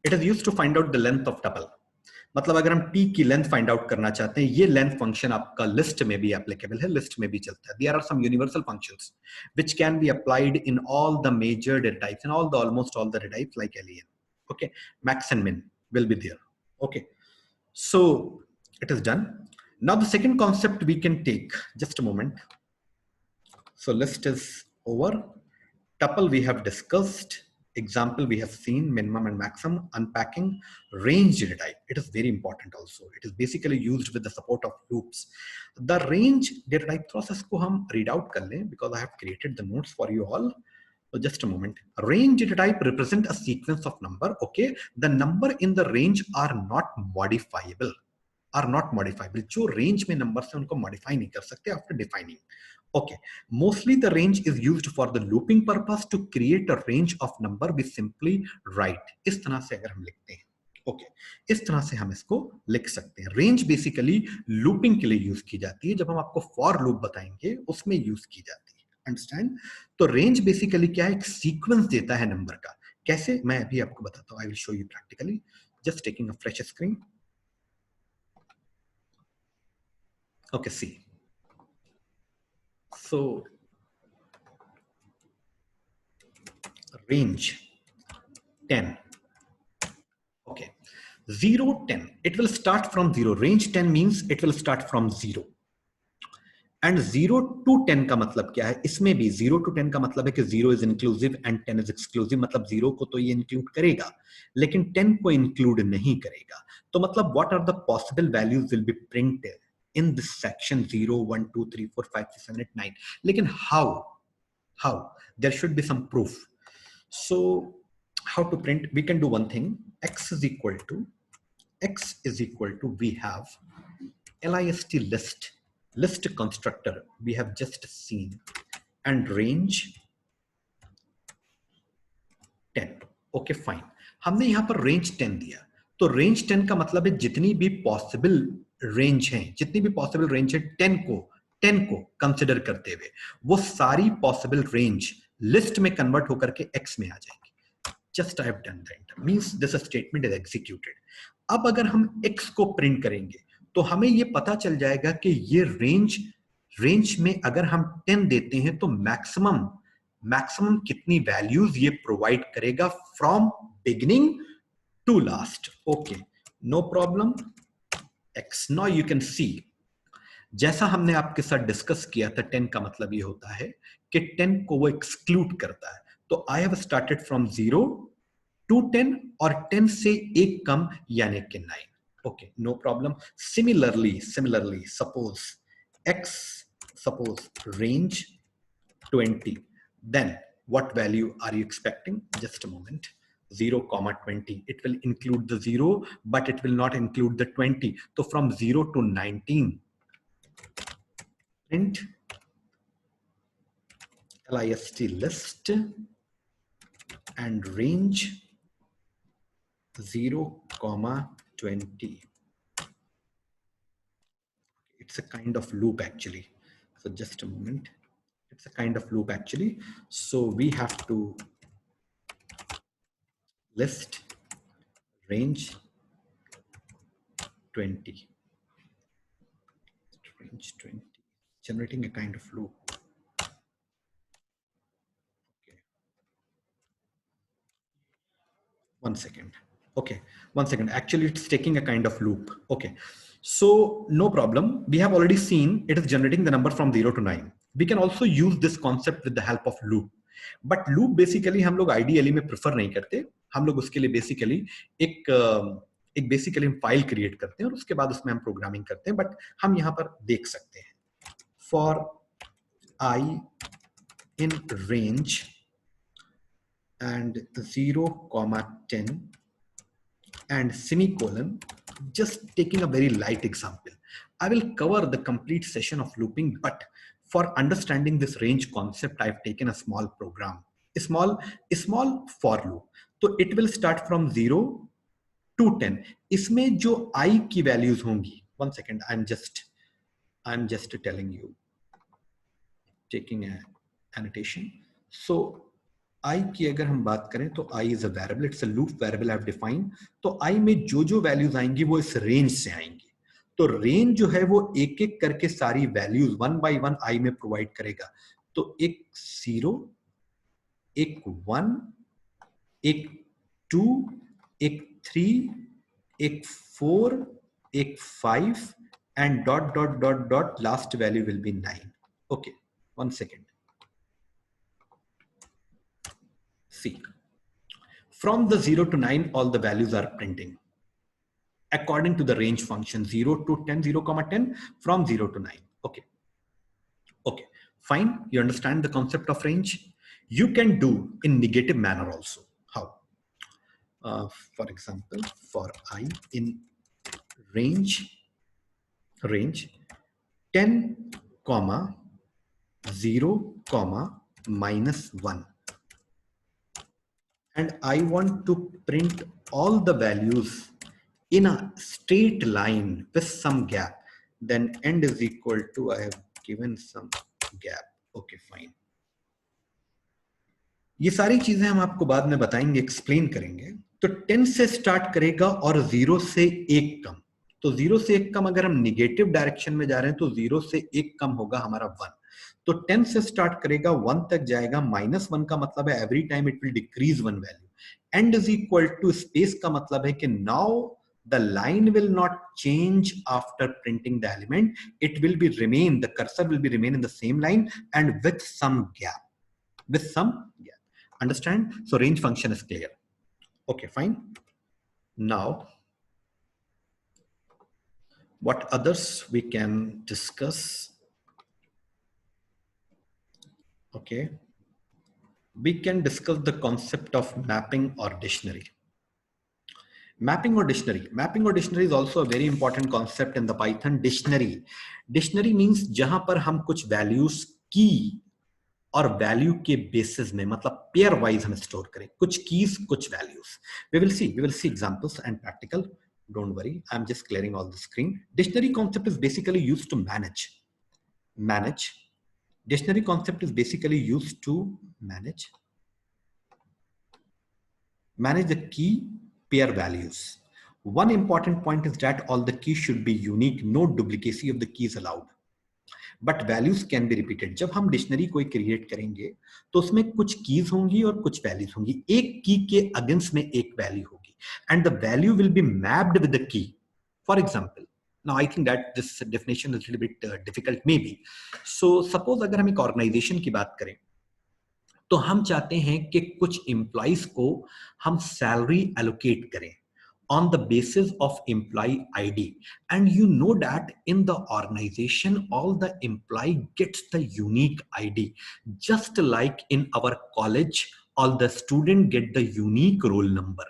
[SPEAKER 1] It is used to find out the length of tuple. मतलब अगर हम t की length find out करना चाहते हैं, ये length function आपका list में भी एप्लीकेबल है, लिस्ट में भी चलता है. There are some universal functions which can be applied in all the major data types, in all the almost all the data types like alien. Okay, max and min will be there. Okay, so it is done. Now the second concept we can take, just a moment. So list is over, tuple we have discussed, example we have seen, minimum and maximum, unpacking, range data type. It is very important also. It is basically used with the support of loops. The range data type process को हम read out कर लें because I have created the notes for you all. So just a moment. Range data type represent a sequence of number. Okay, the number in the range are not modifiable. जो range में numbers हैं उनको modify नहीं कर सकते after defining. Okay, mostly the range is used for the looping purpose. To create a range of number we simply write. इस तरह से अगर हम लिखते हैं, okay, इस तरह से हम इसको लिख सकते हैं. Range basically looping के लिए यूज की जाती है. जब हम आपको for loop बताएंगे उसमें यूज की जाती है. अंडरस्टैंड? तो रेंज बेसिकली क्या है? एक सीक्वेंस देता है नंबर का. कैसे? मैं अभी आपको बताता हूं. I will show you practically. Just taking a fresh screen. Okay, see. So range 10. Okay, 0 10, it will start from 0. Range 10 means it will start from 0. And 0 to 10 का मतलब क्या है? इसमें भी 0 to 10 का मतलब है कि 0 is inclusive and 10 is exclusive. मतलब 0 को तो ये इंक्लूड करेगा लेकिन 10 को इंक्लूड नहीं करेगा. तो मतलब what are the possible values will be printed in this section 0 1 2 3 4 5 6 7 8 9. लेकिन how there should be some proof. So how to print? We can do one thing. x is equal to we have list list constructor we have just seen and range 10. Okay fine. हमने यहां पर range 10 दिया. तो range 10 का मतलब है जितनी भी पॉसिबल रेंज है 10 को 10 को कंसिडर करते हुए वो सारी पॉसिबल रेंज लिस्ट में कन्वर्ट होकर के x में आ जाएगी. Just I have done that, means this statement is executed. अब अगर हम x को प्रिंट करेंगे तो हमें ये पता चल जाएगा कि ये रेंज में अगर हम 10 देते हैं तो मैक्सिमम कितनी वैल्यूज ये प्रोवाइड करेगा from beginning to last. Okay, no problem. x, now you can see, जैसा हमने आपके साथ डिस्कस किया था, 10 का मतलब ये होता है कि 10 को वो एक्सक्लूड करता है. तो I have started from 0 to 10 और 10 से एक कम यानी कि 9. Okay, no problem. Similarly suppose range 20, then what value are you expecting? Just a moment. 0, 20. It will include the 0, but it will not include the 20. So from 0 to 19, print list and range 0, 20. It's a kind of loop actually. So just a moment. It's a kind of loop actually. So we have to list range 20. Range 20. Generating a kind of loop. Okay. 1 second. Okay, 1 second. Actually, it's taking a kind of loop. Okay. So no problem. We have already seen it is generating the number from 0 to 9. We can also use this concept with the help of loop. But loop basically हम लोग ideally में prefer नहीं करते. हम लोग उसके लिए basically एक basically फाइल क्रिएट करते हैं और उसके बाद उसमें हम प्रोग्रामिंग करते हैं. बट हम यहाँ पर देख सकते हैं for I in range and 0, 10 and semicolon, just taking a very light example. I will cover the complete session of looping, but for understanding this range concept, I've taken a small program, a small for loop. So it will start from 0 to 10. इसमें जो I की values होंगी, 1 second, I'm just telling you, taking an annotation. So I की अगर हम बात करें तो I is a variable, it's a loop variable I have defined. तो I में जो values आएंगी वो इस range से आएंगी. तो range जो है वो एक एक करके सारी values 1 by 1 I में provide करेगा. तो एक 0, एक 1, एक 2, एक 3, एक 4, एक 5 and ... last value will be 9. Okay, 1 second. See, from the 0 to 9, all the values are printing according to the range function 0 to 10, 0, 10, from 0 to 9. Okay. Okay, fine. You understand the concept of range? You can do in negative manner also. How? For example, for I in range 10, 0, -1. And I want to print all the values in a straight line with some gap, then end is equal to, I have given some gap. Okay, fine. ये सारी चीजें हम आपको बाद में बताएंगे, explain करेंगे. तो 10 से स्टार्ट करेगा और 0 से 1 कम. तो 0 से 1 कम अगर हम निगेटिव डायरेक्शन में जा रहे हैं तो 0 से 1 कम होगा हमारा 1. तो 10 से स्टार्ट करेगा 1 तक जाएगा. -1 का मतलब है every time it will decrease 1 value. And is equal to space का मतलब है कि now the line will not change after printing the element. It will be remain, the cursor will be remain in the same line and with some gap. Understand? So range function is clear. Okay, fine. Now, what others we can discuss? Okay. We can discuss the concept of mapping or dictionary. Mapping or dictionary is also a very important concept in the Python. Dictionary means जहां पर हम कुछ values की और value के basis में, मतलब pair wise हम स्टोर करें, कुछ कीज कुछ values. we will see examples and practical. Don't worry, I'm just clearing all the screen. Dictionary concept is basically used to manage manage. Dictionary concept is basically used to manage the key pair values. One important point is that all the keys should be unique, no duplicacy of the keys allowed. But values can be repeated. जब हम dictionary कोई create करेंगे तो उसमें कुछ keys होंगी और कुछ वैल्यूज होंगी. एक की के अगेंस्ट में एक वैल्यू होगी and the value will be mapped with the key. For example, now I think that this definition is a little bit difficult maybe. So suppose अगर हम एक ऑर्गेनाइजेशन की बात करें तो हम चाहते हैं कि कुछ एम्प्लॉइज को हम सैलरी एलोकेट करें on the basis of employee ID. And you know that in the organization, all the employee gets the unique ID. Just like in our college, all the student get the unique roll number.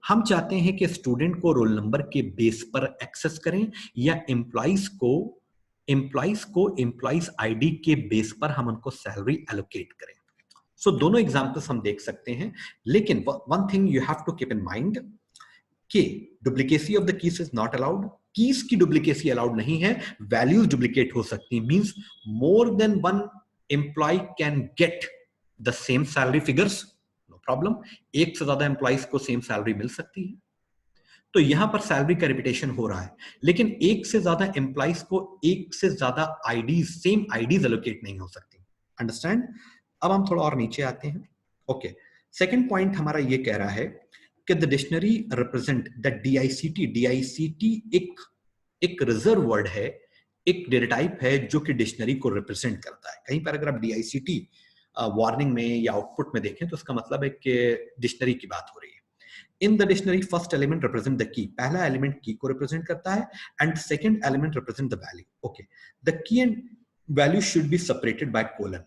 [SPEAKER 1] हम चाहते हैं कि student को roll number के base पर access करें या employees को एम्प्लॉइज आईडी के बेस पर हम उनको सैलरी एलोकेट करें. सो दोनों एग्जांपल्स हम देख सकते हैं, लेकिन one thing you have to keep in mind कि duplicacy of the keys is not allowed. Keys की डुप्लीकेसी अलाउड नहीं है, वैल्यूज डुप्लीकेट हो सकती है. Means more than one employ can get the same salary figures, no problem. एक से ज्यादा एम्प्लॉइज को सेम सैलरी मिल सकती है. तो यहां पर सैलरी का रिपीटेशन हो रहा है, लेकिन एक से ज्यादा एम्प्लॉइज को एक से ज्यादा आईडीज, सेम आईडीज एलोकेट नहीं हो सकती. अंडरस्टैंड? अब हम थोड़ा और नीचे आते हैं. ओके, सेकंड पॉइंट हमारा ये कह रहा है कि द डिक्शनरी रिप्रेजेंट द डीआईसीटी. डीआईसीटी एक रिजर्व वर्ड है, एक डेटा टाइप है जो कि डिक्शनरी को रिप्रेजेंट करता है. कहीं पर अगर आप डीआईसीटी वार्निंग में या आउटपुट में देखें तो उसका मतलब है कि डिक्शनरी की बात हो रही है. In the dictionary first element represent the key. पहला एलिमेंट की को रिप्रेजेंट करता है and second element represent the value. Okay, the key and value should be separated by colon.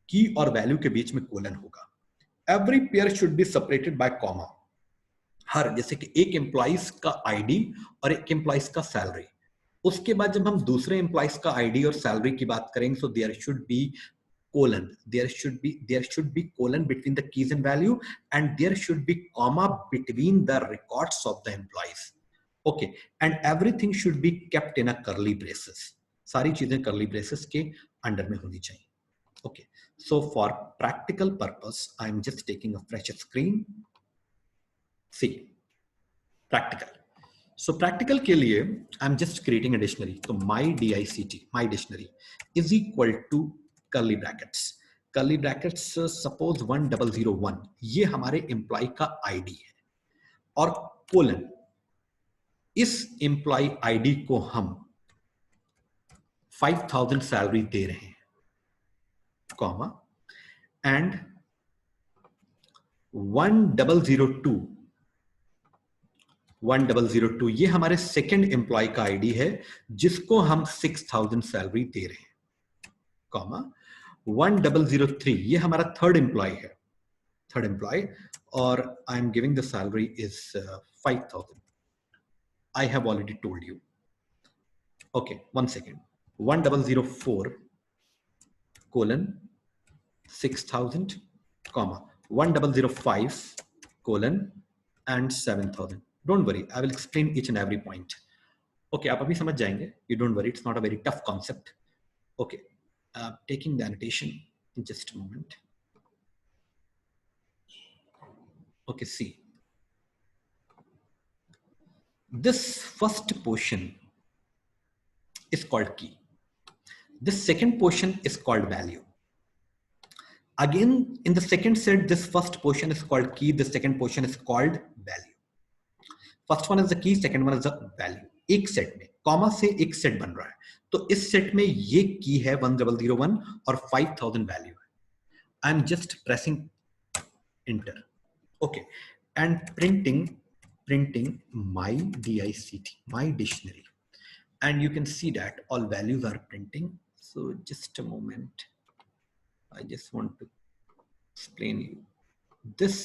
[SPEAKER 1] Key और वैल्यू के बीच में कोलन होगा. Every pair should be separated by comma. हर, जैसे कि एक एम्प्लॉइज का आईडी और एक एम्प्लॉइज का सैलरी, उसके बाद जब हम दूसरे एम्प्लॉइज का आईडी और सैलरी की बात करेंगे तो there should be colon. There should be colon between the keys and value, and there should be comma between the records of the employees. Okay, and everything should be kept in a curly braces. सारी चीजें curly braces के under में होनी चाहिए. Okay, so for practical purpose, I am just taking a fresh screen. See, practical. So practical के लिए I am just creating a dictionary. So my DICT, my dictionary is equal to curly brackets suppose 1001, ये हमारे employ का ID है, और colon, इस employ ID को हम 5000 सैलरी दे रहे हैं, कॉमा, एंड 1002 ये हमारे सेकेंड एम्प्लॉय का आईडी है जिसको हम 6000 सैलरी दे रहे हैं, कॉमा, 1003 ये हमारा थर्ड एम्प्लॉय है, और I am giving the salary is 5000. I have already told you. Okay, one second. 1004 colon 6000, comma, 1005 colon and 7000. Don't worry, I will explain each and every point. Okay, आप अभी समझ जाएंगे, you don't worry, it's not a very tough concept. Okay, taking the annotation in just a moment. Okay, see, this first portion is called key. This second portion is called value. Again, in the second set, this first portion is called key, the second portion is called value. First one is the key, second one is the value. एक set में comma से एक set बन रहा है, तो इस set में ये की है 1001 और 5000 वैल्यू है. I am just pressing enter. Okay, and printing my DICT, my dictionary, and you can see that all values are printing. So just a moment, I just want to explain you. This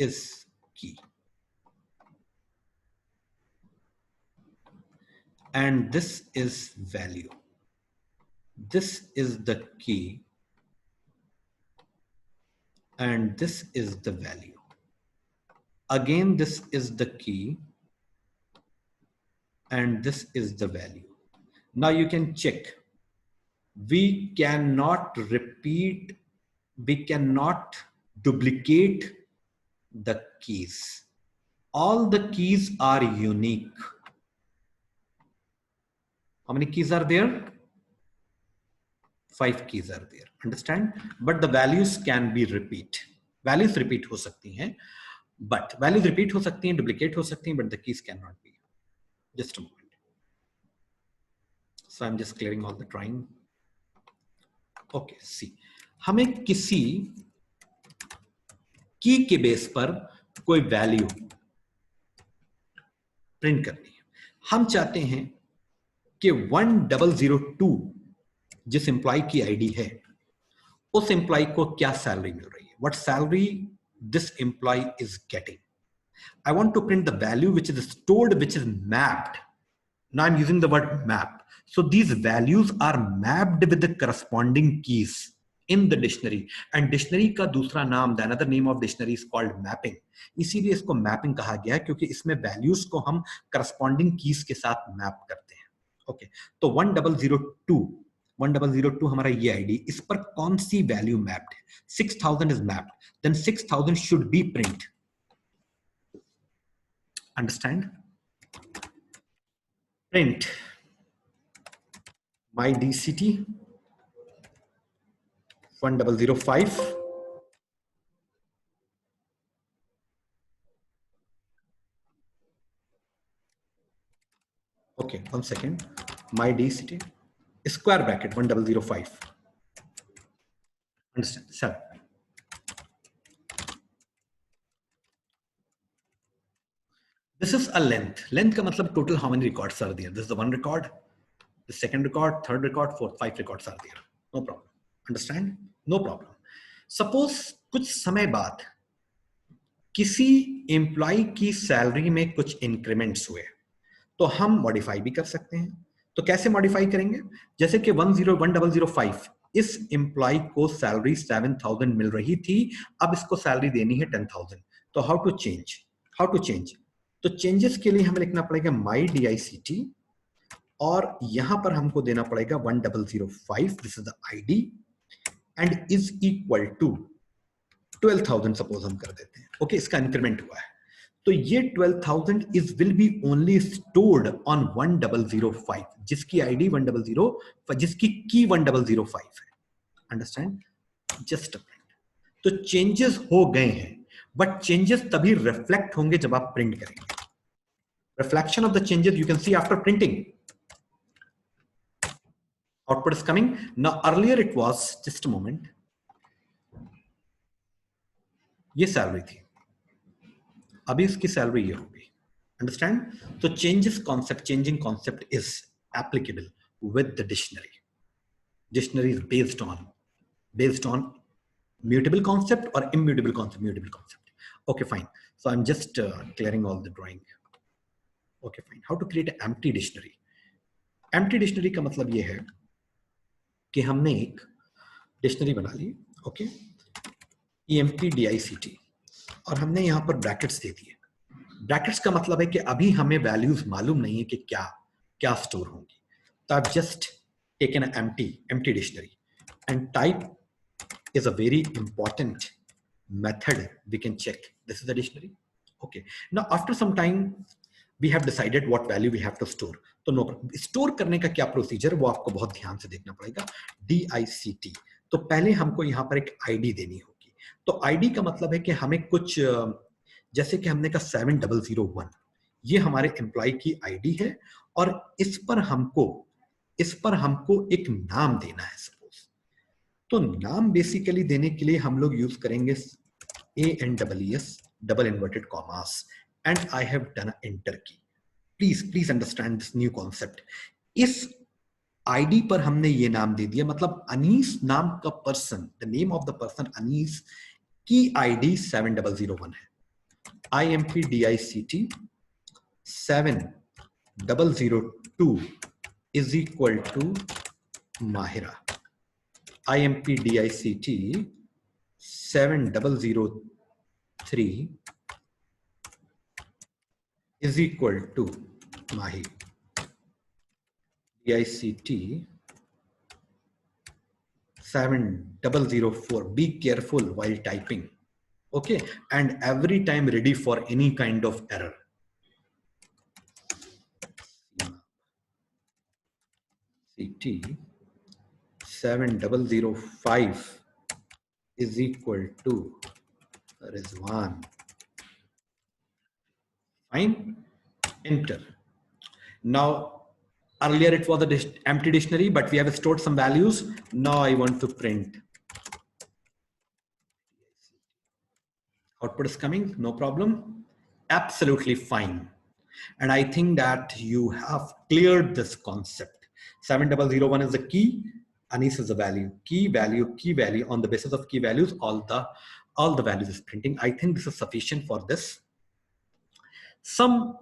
[SPEAKER 1] is key and this is value. This is the key and this is the value. Again, this is the key and this is the value. Now you can check we cannot repeat, we cannot duplicate the keys. All the keys are unique. How many keys are there? 5 keys are there. Understand? But the values can be repeat. Values repeat हो सकती हैं, but values repeat हो सकती हैं, duplicate हो सकती हैं, but the keys cannot be. Just a moment. So I'm just clearing all the drawing. Okay, see. हमें किसी की के बेस पर कोई वैल्यू प्रिंट करनी है. हम चाहते हैं कि 1002 जिस एम्प्लॉय की आईडी है उस एम्प्लॉय को क्या सैलरी मिल रही है, what salary this employee is getting. I want to print the value which is stored, which is mapped. Now I'm using the word map. So these values are mapped with the corresponding keys in the dictionary. And dictionary का दूसरा नाम, the another name of dictionary is called mapping. इसीलिए इसको mapping कहा गया है क्योंकि इसमें values को हम corresponding keys के साथ map करते हैं. Okay. तो 1002 हमारा ये आईडी, इस पर कौन सी वैल्यू मैप्ड है? 6000 is mapped. Then 6000 should be print. Understand? Print my DCT 1005. Okay, 1 second. My DCT square bracket 1005. Understand, sir? This is a length. Length का मतलब total how many records are there? This is the one record, the second record, third record, fourth, 5 records are there. No problem. Understand? No problem. Suppose कुछ समय बाद किसी employ की salary में कुछ increments हुए तो हम मॉडिफाई भी कर सकते हैं. तो कैसे मॉडिफाई करेंगे? जैसे कि 1005 इस एम्प्लॉय को सैलरी 7000 मिल रही थी, अब इसको सैलरी देनी है 10000. तो हाउ टू चेंज? तो चेंजेस के लिए हमें लिखना पड़ेगा माई DICT और यहां पर हमको देना पड़ेगा 1005, this is the ID, and is equal to 12000 suppose हम कर देते हैं. ओके, इसका इंक्रीमेंट हुआ है तो ये 12000 is will be only stored on 1005 जिसकी आईडी 100, जिसकी की 1005 है. अंडरस्टैंड? Just a minute. तो चेंजेस हो गए हैं, बट चेंजेस तभी रिफ्लेक्ट होंगे जब आप प्रिंट करेंगे. Reflection of the changes you can C after printing. Output is coming. Now earlier it was, just a moment, ये सैलरी थी, अभी इसकी सैलरी ये होगी. Understand? So changing concept is applicable with the dictionary. Dictionary is based on mutable concept or immutable concept. Okay, fine. So I'm just clearing all the drawing. Okay, fine. How to create an empty dictionary? Empty dictionary का मतलब ये है कि हमने एक dictionary बना ली. Okay, empty DICT और हमने यहाँ पर ब्रैकेट्स दे दिए. ब्रैकेट्स का मतलब है कि अभी हमें वैल्यूज मालूम नहीं है कि क्या स्टोर होंगी. तो I've just taken an empty dictionary and type is a very important method we can check. This is the dictionary. Okay. Now after some time we have decided what value we have to store. तो no store करने का क्या procedure वो आपको बहुत ध्यान से देखना पड़ेगा. DICT. तो पहले हमको यहाँ पर एक आईडी देनी होगी. तो आईडी का मतलब है कि हमें कुछ, जैसे कि हमने कहा 7001, ये हमारे एम्प्लॉय की आईडी है और इस पर हमको एक नाम देना है सपोज. तो नाम बेसिकली देने के लिए हम लोग यूज करेंगे ANDES double inverted commas and I have done enter key. Please understand this new concept. इस आईडी पर हमने ये नाम दे दिया, मतलब अनीस नाम का person, the name of the person Anees की आईडी 7001 है. IMP DICT 7002 is equal to Mahira. IMP DICT 7003 is equal to Mahi. DICT 7004. Be careful while typing. Okay, and every time ready for any kind of error. CT 7005 is equal to Rizwan. Fine. Enter. Now, earlier it was an empty dictionary, but we have stored some values. Now I want to print. Output is coming, no problem. Absolutely fine. And I think that you have cleared this concept. 7001 is the key, Anis is the value. Key value, key value. On the basis of key values, all the values is printing. I think this is sufficient for this. Some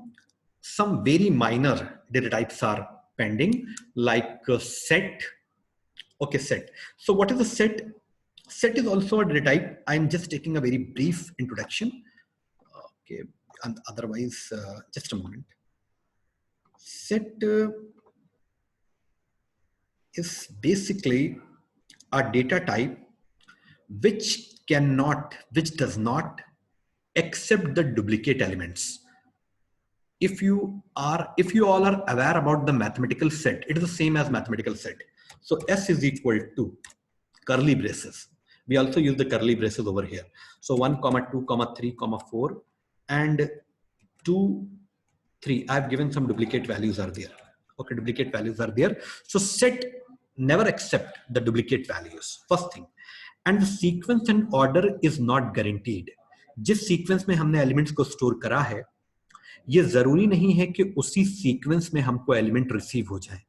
[SPEAKER 1] very minor data types are pending, like set. Okay, set. So what is a set? Set is also a data type. I'm just taking a very brief introduction. Okay, and otherwise, just a moment. Set is basically a data type which does not accept the duplicate elements. If you all are aware about the mathematical set, it is the same as mathematical set. So S is equal to curly braces. We also use the curly braces over here. So 1, 2, 3, 4, and 2, 3. I've given some duplicate values are there. Okay, duplicate values are there. So set never accept the duplicate values. First thing. And the sequence and order is not guaranteed. जिस sequence में हमने elements को store करा है, ये जरूरी नहीं है कि उसी sequence में हमको element receive हो जाए.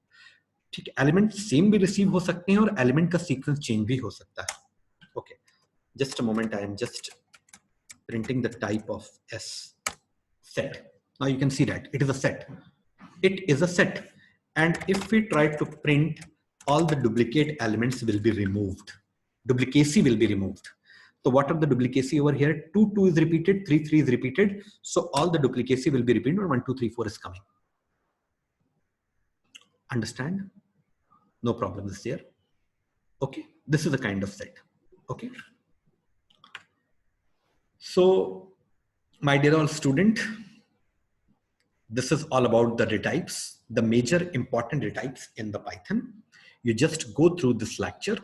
[SPEAKER 1] ठीक है, element same भी receive हो सकते हैं और element का sequence change भी हो सकता है. Okay, just a moment. I am just printing the type of S set. Now you can see that it is a set. It is a set. And if we try to print, all the duplicate elements will be removed. Duplicacy will be removed. So what are the duplicacy over here? 2, 2 is repeated, 3, 3 is repeated. So all the duplicacy will be repeated, or 1, 2, 3, 4 is coming. Understand? No problem is there. Okay, this is a kind of set. Okay. So my dear old student, this is all about the data types, the major important data types in the Python. You just go through this lecture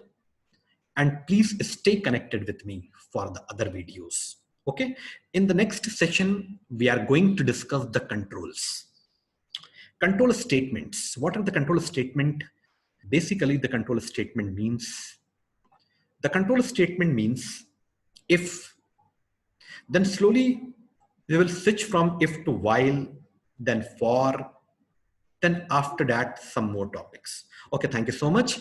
[SPEAKER 1] and please stay connected with me for the other videos. Okay. In the next session, we are going to discuss the controls. Control statements. What are the control statement? Basically, the control statement means if, then slowly we will switch from if to while, then for, then after that some more topics. Okay, thank you so much.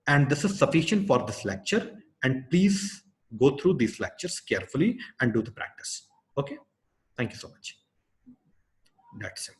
[SPEAKER 1] And this is sufficient for this lecture. And please go through these lectures carefully and do the practice. Okay, thank you so much. That's it.